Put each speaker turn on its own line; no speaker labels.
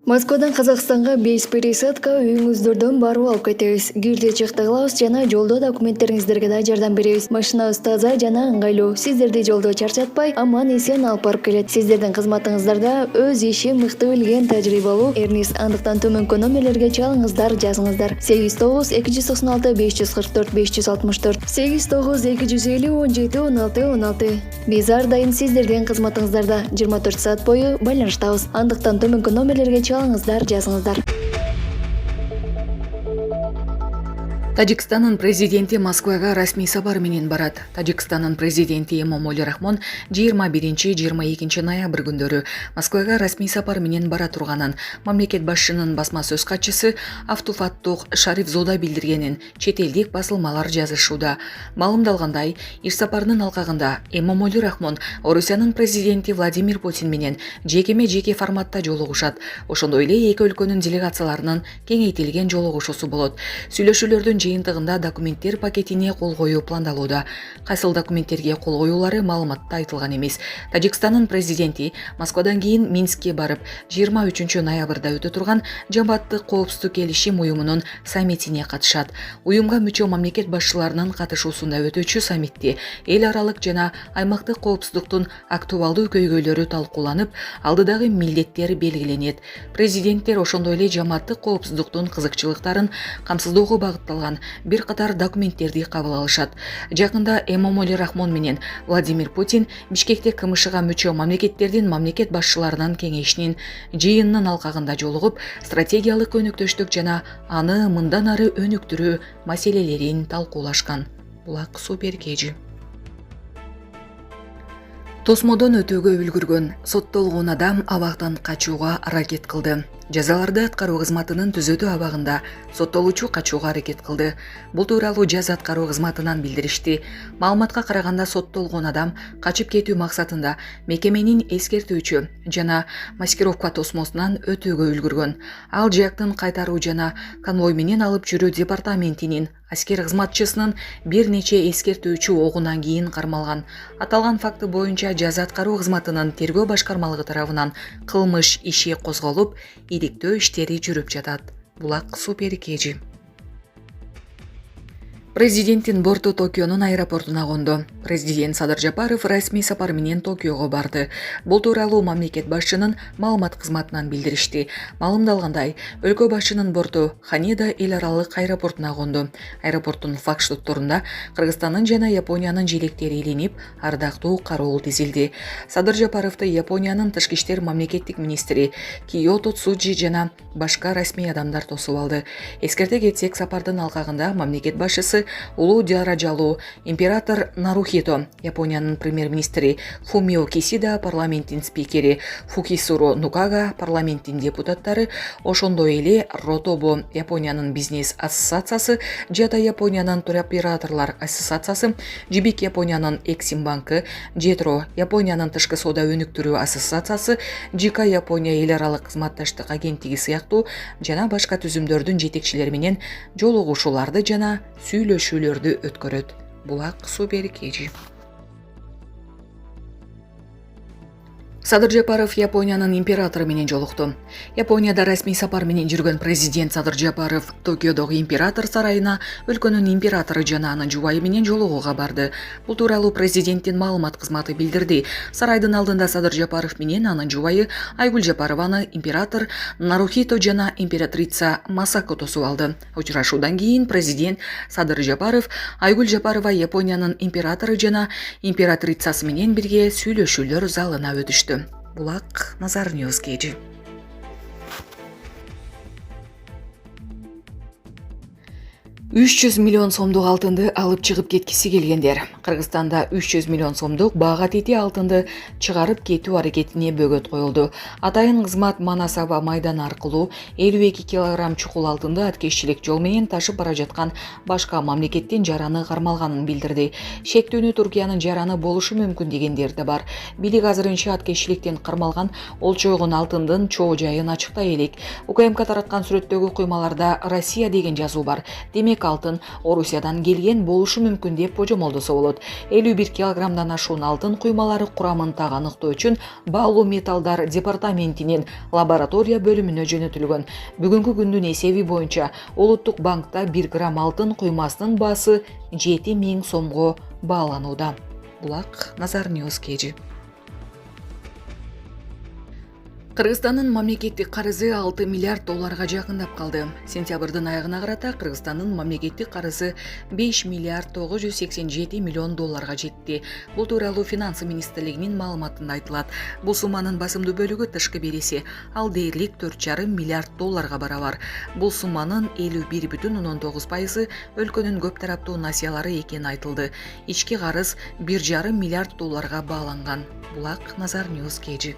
Москвадан Казакстанга 5 пересадка үйүңүздөрдөн барып алып кетебиз. Кирди чыкты кылабыз жана жолдо документтериңиздерге да жардам беребиз. Машинабыз таза жана ыңгайлуу. Сиздерди жолдо чарчатпай, аман эсен алып барып келет. Сиздердин кызматыңыздарда өз иши мыкты билген тажрыйбалуу Эрнис. Андыктан төмөнкү номерлерге чалыңыздар, жазыңыздар. 89 296 544 564 89 250 17 16 16. Биз ар дайым сиздердин кызматыңыздарда 24 саат бою байланыштабыз. Андыктан төмөнкү номерлерге чалыңыздар, жазыңыздар.
Тажикстандын президенти Москвага расмий сапар менен барат. Тажикстандын президенти Эмомали Рахмон 21-22 ноябрь күндөрү Москвага расмий сапар менен бара турганын мамлекет башчынын басма сөз катчысы Автуфаттух Шарифзода билдиргенин чет элдик басылмалар жазышууда. Маалымдалгандай, иш сапарынын алкагында Эмомали Рахмон Орусиянын президенти Владимир Путин менен жекеме-жеке форматта жолугушат. Ошондой эле эки өлкөнүн делегацияларынын кеңейтилген жолугушуусу болот. Сүйлөшүүлөрдүн жыйынтыгында документтер пакетине кол коюу пландалууда. Кайсыл документтерге кол коюулары маалыматта айтылган эмес. Тажикстандын президенти Москвадан кийин Минскке барып, 23 ноябрда өтө турган Жамааттык коопсуздук келишим уюмунун саммитине катышат. Уюмга мүчө мамлекет башчыларынын катышуусунда өтүүчү саммитте эл аралык жана аймактык коопсуздуктун актуалдуу көйгөйлөрү талкууланып, алдыдагы милдеттер белгиленет. Президенттер ошондой эле жамааттык коопсуздуктун кызыкчылыктарын камсыздоого багытталган бир катар документтерди кабыл алышат. Жакында Эмомали Рахмон менен Владимир Путин Бишкекте КМШга мүчө мамлекеттердин мамлекет башчыларынын кеңешинин жыйынынын алкагында жолугуп, стратегиялык өнөктөштүк жана аны мындан ары өнүктүрүү маселелерин талкуулашкан. Булак Суперкежи. Тосмодон өтүүгө үлгүргөн соттолгон адам абактан качууга аракет кылды. Жазаларды аткаруу кызматынын түзөтүү абагында соттолуучу качууга аракет кылды. Бул тууралуу жаза аткаруу кызматынан билдиришти. Маалыматка караганда соттолгон адам качып кетүү максатында мекеменин эскертүүчү жана маскировка тосмосунан өтүүгө үлгүргөн. Ал жактын кайтаруу жана конвой менен алып жүрүү департаментинин аскер кызматчысынын бир нече эскертүүчү огунан кийин кармалган. Аталган факты боюнча жаза аткаруу кызматынын тергөө башкармалыгы тарабынан кылмыш иши козголуп, иликтөө иштери жүрүп жатат. Булак Суперкежи. Президенттин борту Токионун аэропортуна конду. Президент Садыр Жапаров расмий сапар менен Токиого барды. Бул тууралуу мамлекет башчынын маалымат кызматынан билдиришти. Маалымдалгандай, өлкө башчынын борту Ханеда эл аралык аэропортуна конду. Аэропорттун флагштокторунда Кыргызстандын жана Япониянын желектери илинип, ардактуу кароол тизилди. Садыр Жапаровду Япониянын тышкы иштер мамлекеттик министри Киото Цуджи жана башка расмий адамдар тосуп алды. Эскерте кетсек, сапардын алкагында мамлекет башчысы улуу даражалуу император Нарухито, Япониянын премьер-министри Фумио Кисида, парламенттин спикери Фукисуру Нукага, парламенттин депутаттары, ошондой эле Ротобо, Япониянын бизнес ассоциациясы, Жата Япониянын туроператорлор ассоциациясы, Жибик Япониянын Эксим банкы, Жетро Япониянын тышкы соода өнүктүрүү ассоциациясы, Жика Япония эл аралык кызматташтык агенттиги сыяктуу жана башка түзүмдөрдүн жетекчилери менен жолугушууларды жана сүйлөшүүлөрдү өткөрөт. Булак Суперкежи. Садыр Жапаров Япониянын императору менен жолукту. Японияда расмий сапар менен жүргөн президент Садыр Жапаров Токиодогу император сарайына өлкөнүн императору жана анын жубайы менен жолугууга барды. Бул тууралуу президенттин маалымат кызматы билдирди. Сарайдын алдында Садыр Жапаров менен анын жубайы Айгүл Жапарованы император Нарухито жана императрица Масако тосуп алды. Учурашуудан кийин президент Садыр Жапаров Айгүл Жапарова Япониянын императору жана императрицасы менен бирге сүйлөшүүлөр залына өтүштү. Булак Назар Ньюс Кежи. 300 миллион сомдук алтынды алып чыгып кеткиси келгендер. Кыргызстанда 300 миллион сомдук бага тети алтынды чыгарып кетүү аракетине бөгөт коюлду. Атайын кызмат Манасаба майдан аркылуу 52 килограмм чукул алтынды аткезчилик жол менен ташып бара жаткан башка мамлекеттин жараны кармалганын билдирди. Шектүүнү Туркиянын жараны болушу мүмкүн дегендер да бар. Бийлик азырынча аткезчиликтен кармалган олчойгон алтындын чоо жайын ачыктай элек. УКМК тараткан сүрөттөгү куймаларда Россия деген жазуу бар. Демек демек алтын Орусиядан келген болушу мүмкүн деп божомолдосо болот. 51 килограммдан ашуун алтын куймалары курамын аныктоо үчүн Баалуу металлдар департаментинин лаборатория бөлүмүнө жөнөтүлгөн. Бүгүнкү күндүн эсеби боюнча Улуттук банкта 1 грамм алтын куймасынын баасы 7.000 сомго бааланууда. Булак Назар Ньюс KG. Кыргызстандын мамлекеттик карызы 6 миллиард долларга жакындап калды. Сентябрдын аягына карата Кыргызстандын мамлекеттик карызы 5 миллиард 987 миллион долларга жетти. Бул тууралуу Финансы министрлигинин маалыматында айтылат. Бул сумманын басымдуу бөлүгү тышкы береси, ал дээрлик 4,5 миллиард долларга барабар. Бул сумманын 51,9% өлкөнүн көп тараптуу насыялары экени айтылды. Ички карыз 1,5 миллиард долларга бааланган. Булак Назар Ньюс KG.